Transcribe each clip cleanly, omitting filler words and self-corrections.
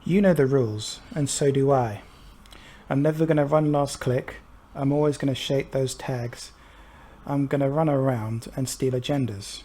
You know the rules, and so do I. I'm never going to run last click. I'm always going to shape those tags. I'm going to run around and steal agendas.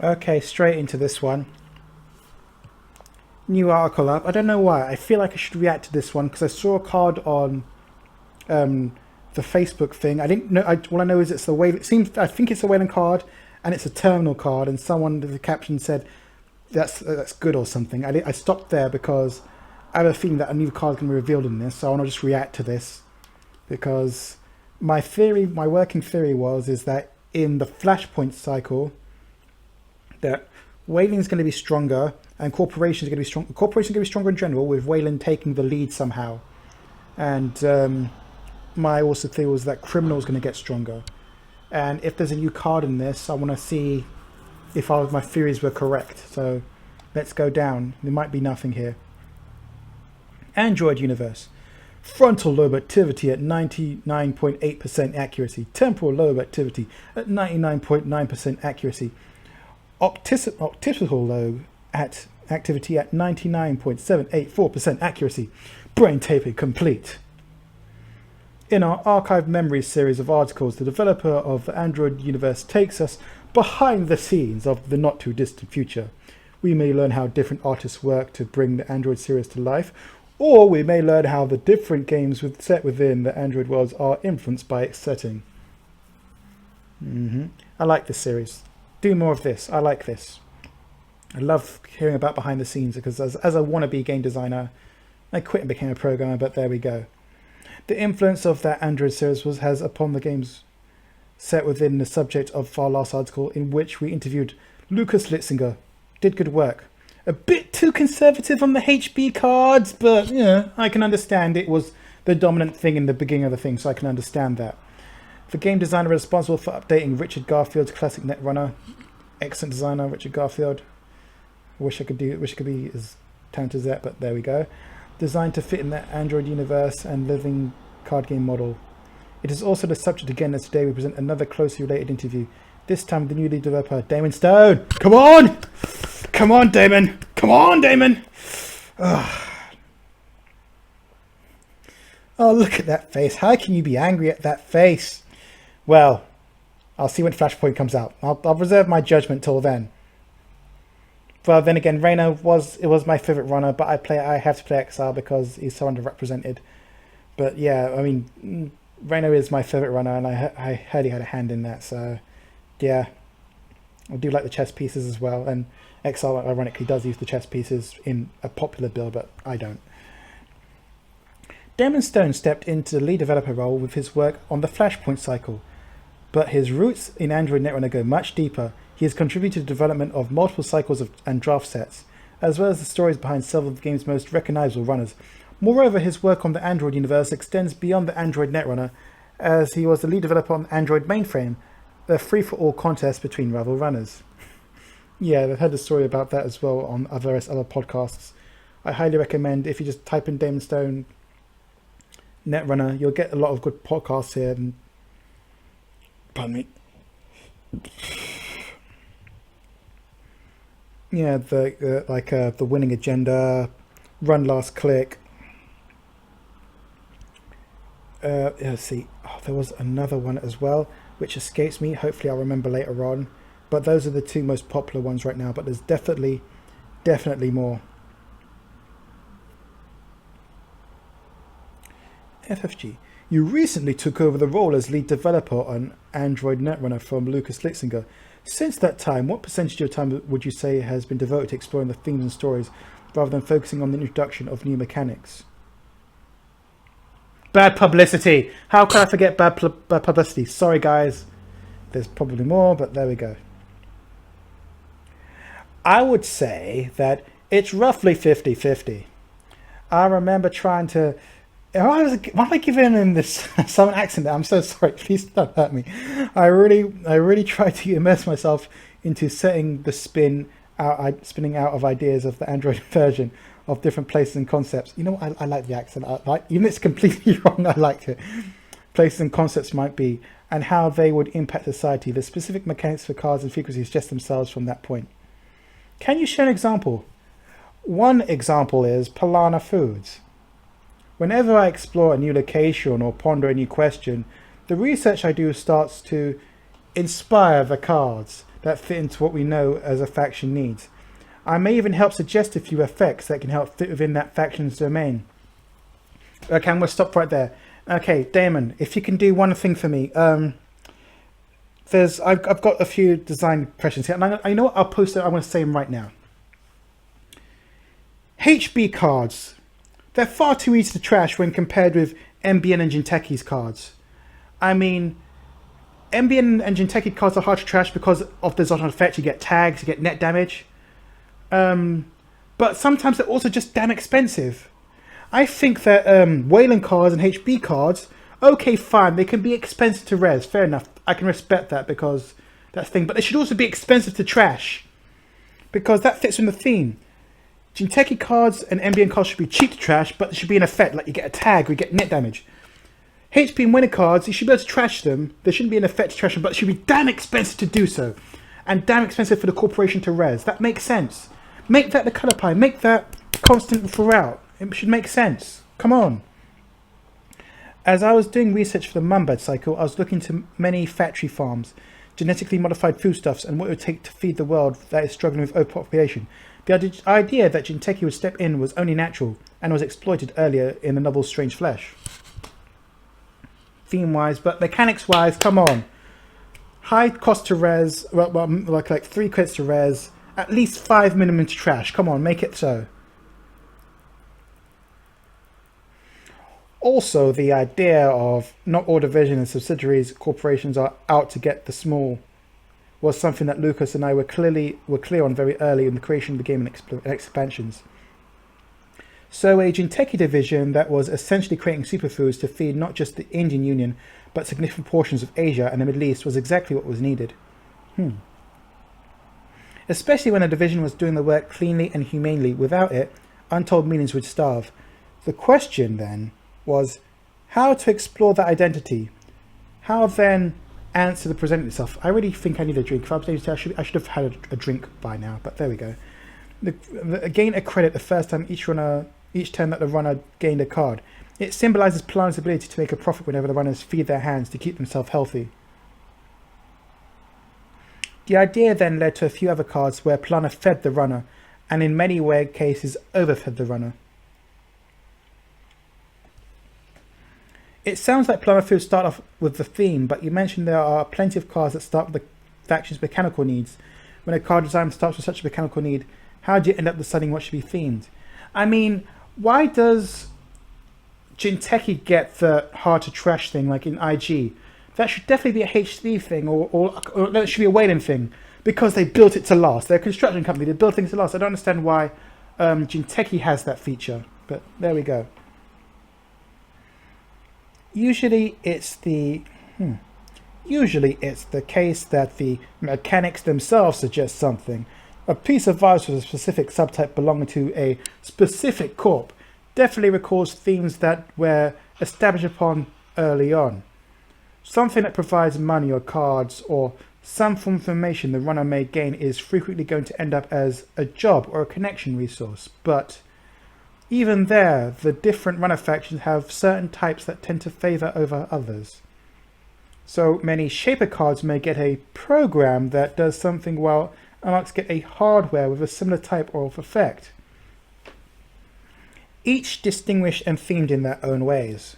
Okay, straight into this one. New article up. I don't know why. I feel like I should react to this one because I saw a card on the Facebook thing. I didn't know. All I know is it's the Wayland. I think it's a Wayland card, and it's a terminal card. And someone the caption said that's good or something. I stopped there because I have a feeling that a new card is going to be revealed in this. So I want to just react to this because my working theory is that in the Flashpoint cycle, that Wayland's going to be stronger and corporations are going to be strong. Corporations are going to be stronger in general, with Wayland taking the lead somehow. And my also theory was that criminal is going to get stronger. And if there's a new card in this, I want to see if all of my theories were correct. So let's go down. There might be nothing here. Android universe. Frontal lobe activity at 99.8% accuracy. Temporal lobe activity at 99.9% accuracy. Occipital lobe at activity at 99.784% accuracy. Brain taping complete. In our archived memories series of articles, the developer of the Android universe takes us behind the scenes of the not too distant future. We may learn how different artists work to bring the Android series to life, or we may learn how the different games set within the Android worlds are influenced by its setting. I like this series. Do more of this. I like this. I love hearing about behind the scenes because as a wannabe game designer, I quit and became a programmer, but there we go. The influence of that Android series has upon the games set within the subject of our last article, in which we interviewed Lucas Litzinger. Did good work. A bit too conservative on the HB cards, but yeah, I can understand it was the dominant thing in the beginning of the thing, so I can understand that. The game designer responsible for updating Richard Garfield's classic Netrunner. Excellent designer, Richard Garfield. Wish I could be as talented as that, but there we go. Designed to fit in the Android universe and living card game model. It is also the subject again as today we present another closely related interview. This time with the new lead developer, Damon Stone. Come on! Come on, Damon! Come on, Damon! Ugh. Oh, look at that face. How can you be angry at that face? Well, I'll see when Flashpoint comes out. I'll reserve my judgment till then. Well, then again, Reno was my favourite runner, but I have to play Exile because he's so underrepresented. But yeah, I mean, Reno is my favourite runner, and I heard he had a hand in that. So yeah, I do like the chess pieces as well. And Exile, ironically, does use the chess pieces in a popular build, but I don't. Damon Stone stepped into the lead developer role with his work on the Flashpoint cycle, but his roots in Android Netrunner go much deeper. He has contributed to the development of multiple cycles and draft sets, as well as the stories behind several of the game's most recognizable runners. Moreover, his work on the Android universe extends beyond the Android Netrunner, as he was the lead developer on the Android mainframe, the free-for-all contest between rival runners. Yeah, I've heard the story about that as well on various other podcasts. I highly recommend, if you just type in Damon Stone Netrunner, you'll get a lot of good podcasts here. And pardon me. Yeah, the winning agenda, run last click. Let's see. Oh, there was another one as well, which escapes me. Hopefully, I'll remember later on. But those are the two most popular ones right now. But there's definitely more. FFG. You recently took over the role as lead developer on Android Netrunner from Lucas Litzinger. Since that time, what percentage of your time would you say has been devoted to exploring the themes and stories rather than focusing on the introduction of new mechanics? Bad publicity! How could I forget bad publicity? Sorry guys, there's probably more, but there we go. I would say that it's roughly 50-50. I remember trying to... Why am I giving him this southern accent there? I'm so sorry. Please don't hurt me. I really tried to immerse myself into setting the spinning out of ideas of the Android version of different places and concepts. You know what? I like the accent. Even if it's completely wrong, I liked it. Places and concepts might be, and how they would impact society. The specific mechanics for cards and frequencies suggest themselves from that point. Can you share an example? One example is Polana Foods. Whenever I explore a new location or ponder a new question, the research I do starts to inspire the cards that fit into what we know as a faction needs. I may even help suggest a few effects that can help fit within that faction's domain. Okay, I'm going to stop right there. Okay, Damon, if you can do one thing for me. I've got a few design questions here, and I know what, I'll post it. I'm going to say them right now. HB cards. They're far too easy to trash when compared with MBN and Jinteki's cards. I mean, MBN and Jinteki cards are hard to trash because of the Zotan effect. You get tags, you get net damage. But sometimes they're also just damn expensive. I think that Wayland cards and HB cards, okay, fine, they can be expensive to res, fair enough. I can respect that because that's the thing. But they should also be expensive to trash because that fits in the theme. Jinteki cards and MBN cards should be cheap to trash, but there should be an effect, like you get a tag or you get net damage. HP and winner cards, you should be able to trash them. There shouldn't be an effect to trash them, but it should be damn expensive to do so. And damn expensive for the corporation to res. That makes sense. Make that the colour pie. Make that constant throughout. It should make sense. Come on. As I was doing research for the Mumbad cycle, I was looking to many factory farms, genetically modified foodstuffs, and what it would take to feed the world that is struggling with overpopulation. The idea that Jinteki would step in was only natural, and was exploited earlier in the novel Strange Flesh. Theme-wise, but mechanics-wise, come on. High cost to res, like 3 credits to res, at least 5 minimum to trash. Come on, make it so. Also, the idea of not all division and subsidiaries, corporations are out to get the small was something that Lucas and I were clear on very early in the creation of the game and expansions. So a Jinteki division that was essentially creating superfoods to feed not just the Indian Union, but significant portions of Asia and the Middle East was exactly what was needed. Especially when a division was doing the work cleanly and humanely. Without it, untold millions would starve. The question then was how to explore that identity. How then answer the present itself. I really think I need a drink. If I was able to, I should have had a drink by now, but there we go. Gain a credit the first time each turn that the runner gained a card. It symbolizes Polana's ability to make a profit whenever the runners feed their hands to keep themselves healthy. The idea then led to a few other cards where Polana fed the runner, and in many cases overfed the runner. It sounds like Polana Foods start off with the theme, but you mentioned there are plenty of cards that start with the faction's mechanical needs. When a card design starts with such a mechanical need, how do you end up deciding what should be themed? I mean, why does Jinteki get the hard to trash thing like in IG? That should definitely be a HD thing, or that should be a Wayland thing, because they built it to last. They're a construction company, they build things to last. I don't understand why Jinteki has that feature, but there we go. Usually it's the case that the mechanics themselves suggest something. A piece of virus with a specific subtype belonging to a specific corp definitely recalls themes that were established upon early on. Something that provides money or cards or some form of information the runner may gain is frequently going to end up as a job or a connection resource, but even there, the different runner factions have certain types that tend to favor over others. So many Shaper cards may get a program that does something while others get a hardware with a similar type or of effect. Each distinguished and themed in their own ways.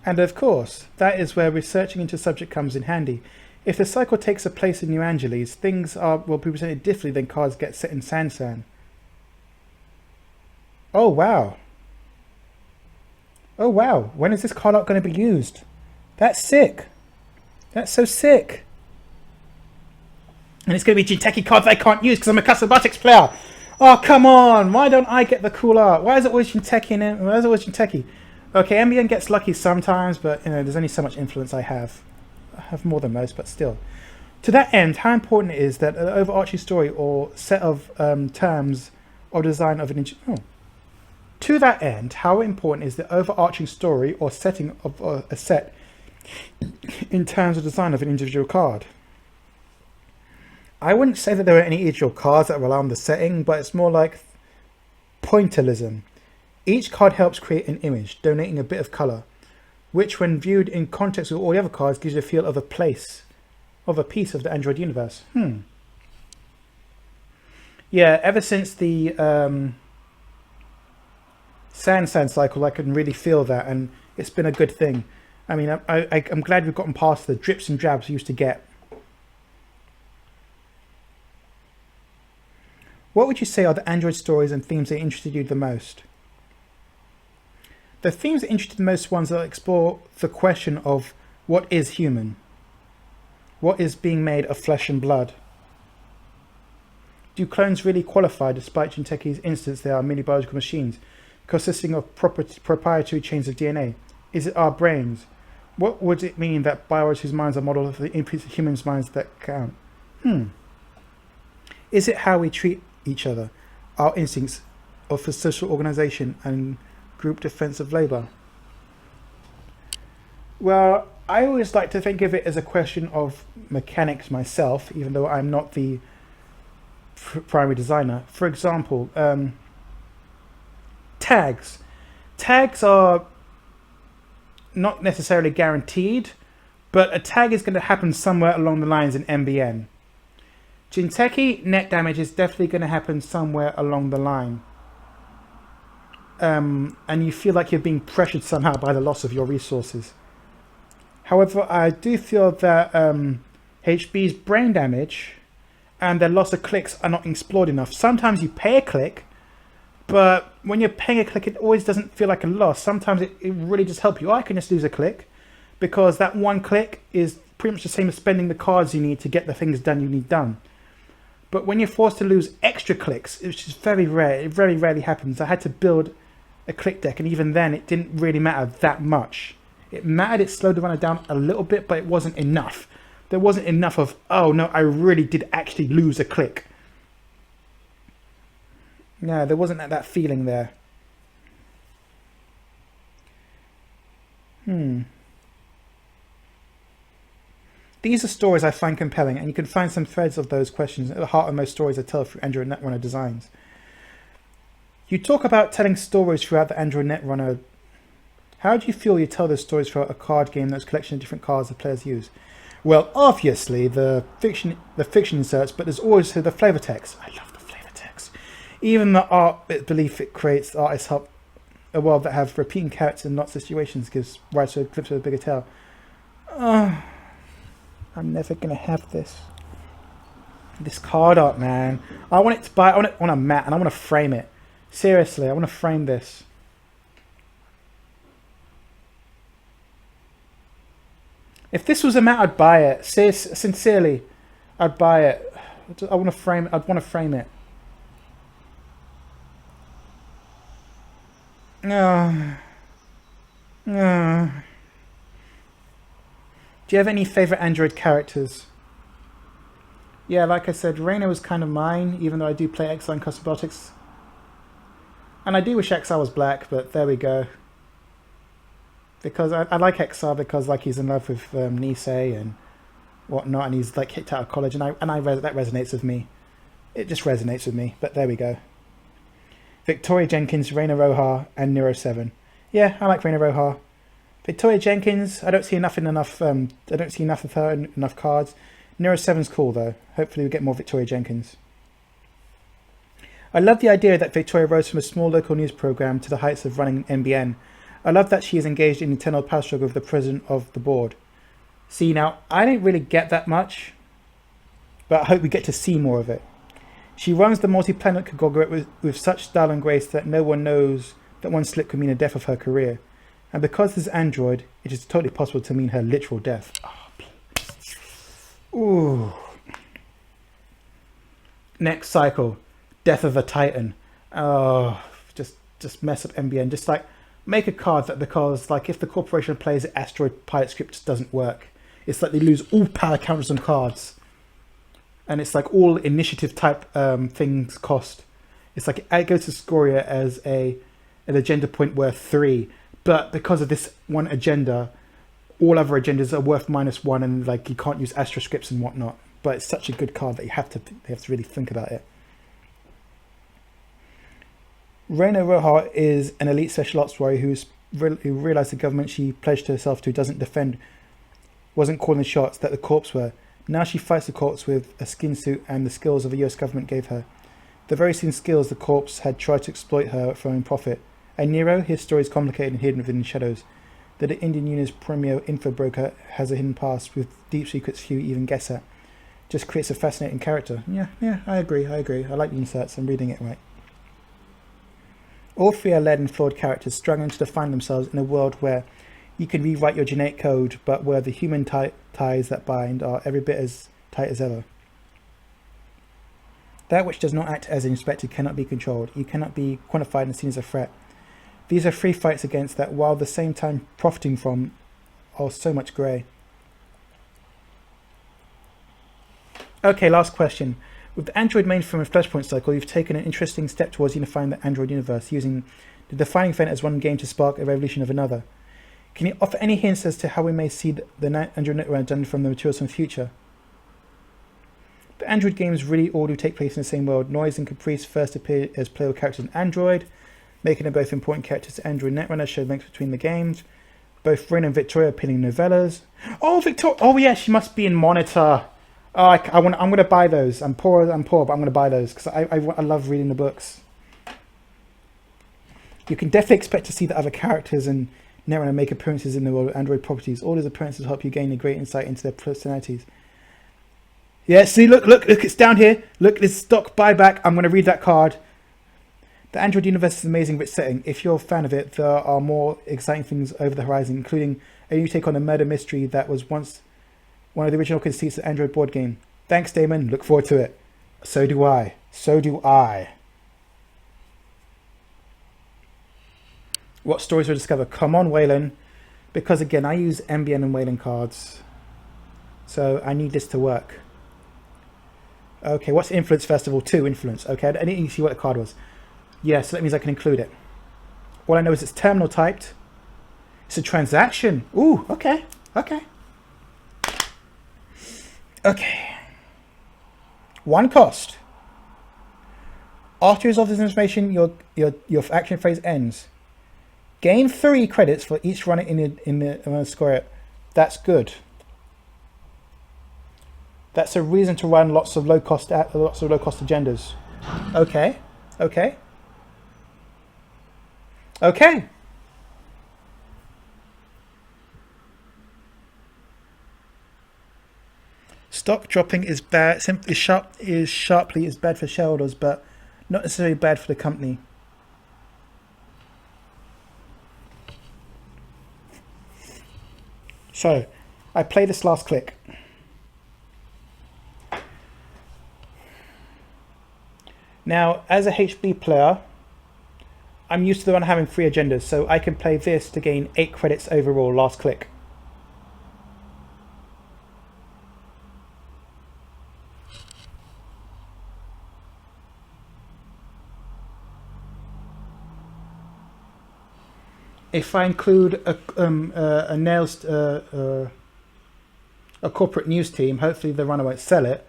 And of course, that is where researching into subject comes in handy. If the cycle takes a place in New Angeles, things will be presented differently than cards get set in Sansan. Oh wow. Oh wow, when is this card art going to be used? That's sick. That's so sick. And it's going to be Jinteki cards I can't use because I'm a custom Buttix player. Oh, come on. Why don't I get the cool art? Why is it always Jinteki in it? Why is it always Jinteki? Okay, MBN gets lucky sometimes, but you know, there's only so much influence I have. I have more than most, but still. To that end, how important it is that an overarching story or set of terms or design of an to that end, how important is the overarching story or setting of a set in terms of design of an individual card? I wouldn't say that there are any individual cards that rely on the setting, but it's more like pointillism. Each card helps create an image, donating a bit of colour, which when viewed in context with all the other cards gives you a feel of a piece of the Android universe. Yeah, ever since the Sand cycle, I can really feel that, and it's been a good thing. I mean, I'm glad we've gotten past the drips and drabs we used to get. What would you say are the Android stories and themes that interested you the most? The themes that interested the most ones that explore the question of what is human? What is being made of flesh and blood? Do clones really qualify despite Jinteki's instance they are merely biological machines, consisting of proprietary chains of DNA? Is it our brains? What would it mean that biology's minds are modeled of the inputs of humans' minds that count? Is it how we treat each other, our instincts for social organization and group defensive labor? Well, I always like to think of it as a question of mechanics myself, even though I'm not the primary designer. For example, tags. Tags are not necessarily guaranteed, but a tag is going to happen somewhere along the lines in MBN. Jinteki net damage is definitely going to happen somewhere along the line. And you feel like you're being pressured somehow by the loss of your resources. However, I do feel that HB's brain damage and their loss of clicks are not explored enough. Sometimes you pay a click, but when you're paying a click, it always doesn't feel like a loss. Sometimes it really just helps you. I can just lose a click because that one click is pretty much the same as spending the cards you need to get the things done you need done. But when you're forced to lose extra clicks, which is very rare, it very rarely happens. I had to build a click deck, and even then it didn't really matter that much. It mattered, it slowed the runner down a little bit, but it wasn't enough. There wasn't enough of, oh no, I really did actually lose a click. No, there wasn't that feeling there. These are stories I find compelling, and you can find some threads of those questions at the heart of most stories I tell through Android Netrunner designs. You talk about telling stories throughout the Android Netrunner. How do you feel you tell those stories throughout a card game that's a collection of different cards the players use? Well, obviously the fiction inserts, but there's always the flavor text. I love the flavor text. Even the art belief it creates, the artists help a world that have repeating characters and not situations gives rise to a glimpse of a bigger tale. I'm never gonna have this card art, man. I want it to buy. I want it on a mat, and I want to frame it. Seriously, I want to frame this. If this was a mat, I'd buy it. Sincerely, I'd buy it. I want to frame it. I'd want to frame it. Do you have any favorite Android characters? Yeah, like I said, Reina was kind of mine, even though I do play Exile and Custom Baltics. And I do wish Exile was black, but there we go. Because I like Exile because like he's in love with Nisei and whatnot, and he's like kicked out of college, and that resonates with me. It just resonates with me, but there we go. Victoria Jenkins, Reina Roja, and Nero 7. Yeah, I like Reina Roja. Victoria Jenkins, I don't see enough of her in enough cards. Nero 7's cool though. Hopefully we get more Victoria Jenkins. I love the idea that Victoria rose from a small local news program to the heights of running an NBN. I love that she is engaged in internal power struggle with the president of the board. See, now, I didn't really get that much, but I hope we get to see more of it. She runs the multi-planet conglomerate with such style and grace that no one knows that one slip could mean the death of her career. And because this is Android, it is totally possible to mean her literal death. Ooh. Next cycle. Death of a Titan. Oh, just mess up MBN. Just like make a card that because like if the corporation plays it, Asteroid Pilot script just doesn't work. It's like they lose all power counters on cards. and it's like all initiative type things cost. It's like it goes to Scoria as an agenda point worth 3, but because of this one agenda, all other agendas are worth -1, and like you can't use Astra scripts and whatnot. But it's such a good card that you have to really think about it. Reina Roja is an elite special ops warrior who realized the government she pledged herself to wasn't calling the shots that the corps were. Now she fights the corps with a skin suit and the skills of the US government gave her. The very same skills the corps had tried to exploit her for own profit. And Nero, his story is complicated and hidden within the shadows. That the Indian Union's premier info broker has a hidden past with deep secrets few even guess at. Just creates a fascinating character. Yeah, I agree. I like the inserts. I'm reading it right. All 3 are led and flawed characters struggling to define themselves in a world where you can rewrite your genetic code, but where the human ties that bind are every bit as tight as ever. That which does not act as expected cannot be controlled. You cannot be quantified and seen as a threat. These are 3 fights against that, while at the same time profiting from, are so much grey. Okay, last question. With the Android mainframe and Flashpoint cycle, you've taken an interesting step towards unifying the Android universe, using the defining event as one game to spark a revolution of another. Can you offer any hints as to how we may see the Android Netrunner done from the materials from the future? The Android games really all do take place in the same world. Noise and Caprice first appear as playable characters in Android, making them both important characters to Android Netrunner, show links between the games. Both Rin and Victoria appear in novellas. Oh, Victoria! Oh yeah, she must be in Monitor. Oh, I'm gonna buy those. I'm poor, but I'm gonna buy those because I love reading the books. You can definitely expect to see the other characters and Netrunner make appearances in the world of Android properties. All these appearances help you gain a great insight into their personalities. Yeah, see, look, it's down here. Look, this stock buyback. I'm gonna read that card. The Android universe is an amazing rich setting. If you're a fan of it, there are more exciting things over the horizon, including a new take on a murder mystery that was once one of the original conceits of the Android board game. Thanks, Damon. Look forward to it. So do I. What stories will discover? Come on, Waylon. Because again, I use MBN and Waylon cards. So I need this to work. Okay, what's Influence Festival 2? Influence. Okay, I didn't see what the card was. Yeah, so that means I can include it. All I know is it's terminal typed. It's a transaction. Ooh, okay. One cost. After you resolve this information, your action phase ends. Gain 3 credits for each runner in the score. That's good. That's a reason to run lots of low cost agendas. Okay. Stock dropping is bad. Sharply is bad for shareholders, but not necessarily bad for the company. So, I play this last click. Now, as a HB player, I'm used to the one having 3 agendas, so I can play this to gain 8 credits overall. Last click. If I include a corporate news team, hopefully the runner won't sell it.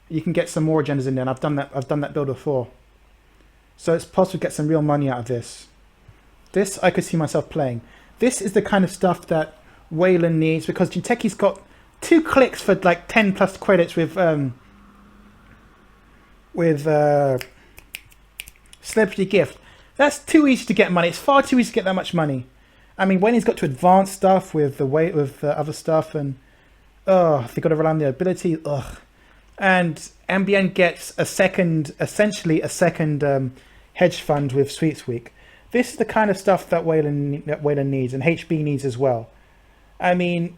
You can get some more agendas in there, and I've done that build before. So it's possible to get some real money out of this. This I could see myself playing. This is the kind of stuff that Waylon needs, because Jinteki's got 2 clicks for like 10 plus credits with Celebrity Gift. That's too easy to get money. It's far too easy to get that much money. I mean, Waylon's got to advance stuff with the other stuff, and they got to rely on the ability. And MBN gets essentially a second hedge fund with Sweets Week. This is the kind of stuff that Waylon needs, and HB needs as well. I mean,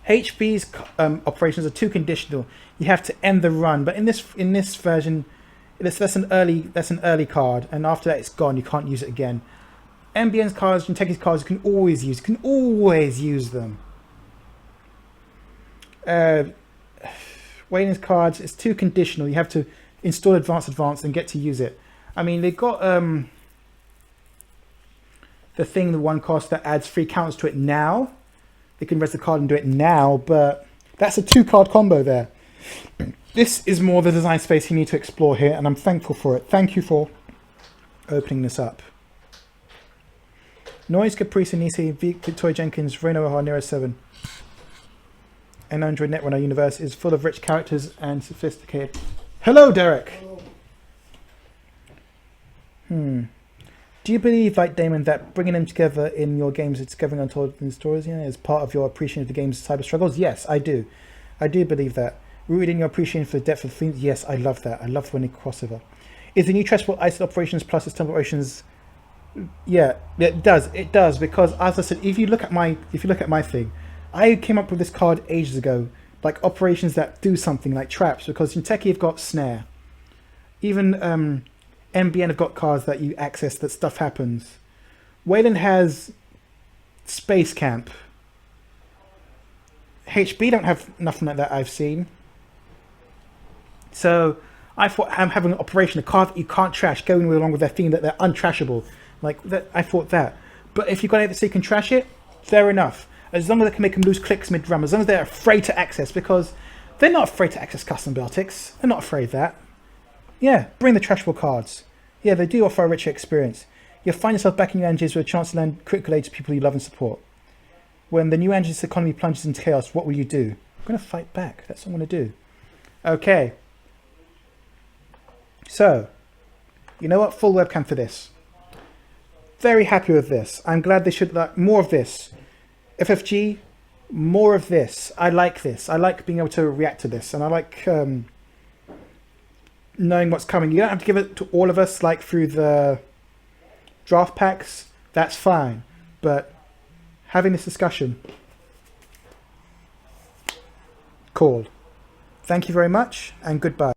HB's operations are too conditional. You have to end the run, but in this version, that's an early card, and after that it's gone. You can't use it again. MBN's cards, Jinteki's cards, you can always use them. Uh, Wayland's cards, it's too conditional. You have to install advanced and get to use it. I mean, they've got the thing, the one cost that adds 3 counters to it now. They can res the card and do it now, but that's a 2-card combo there. This is more the design space you need to explore here, and I'm thankful for it. Thank you for opening this up. Noise, Caprice, Nisi, Victoria Jenkins, Reno O'Hara, Nero 7. An Android Netrunner universe is full of rich characters and sophisticated. Hello, Derek! Do you believe, like Damon, that bringing them together in your games, it's discovering untold stories, is part of your appreciation of the game's cyber struggles? Yes, I do. I do believe that. Rooted in your appreciation for the depth of themes? Yes, I love that. I love when they cross over. Is the new transport ISIL operations plus its temple operations? Yeah, it does. It does, because as I said, if you look at my thing, I came up with this card ages ago, like operations that do something like traps, because in Techie you've got snare. Even MBN have got cards that you access that stuff happens. Wayland has Space Camp. HB don't have nothing like that I've seen. So I thought I'm having an operation, a card that you can't trash, going along with their theme that they're untrashable. Like that, I thought that. But if you've got anything so you can trash it, fair enough. As long as they can make them lose clicks mid-run, as long as they're afraid to access, because they're not afraid to access custom Baltics. They're not afraid of that. Yeah, bring the trashable cards. Yeah, they do offer a richer experience. You'll find yourself back in your engines with a chance to land critical aid to people you love and support. When the new engine's economy plunges into chaos, what will you do? I'm going to fight back. That's what I'm going to do. Okay. So, you know what? Full webcam for this. Very happy with this. I'm glad they should like more of this. FFG, more of this. I like this. I like being able to react to this, and I like knowing what's coming. You don't have to give it to all of us like through the draft packs. That's fine, but having this discussion, cool. Thank you very much, and goodbye.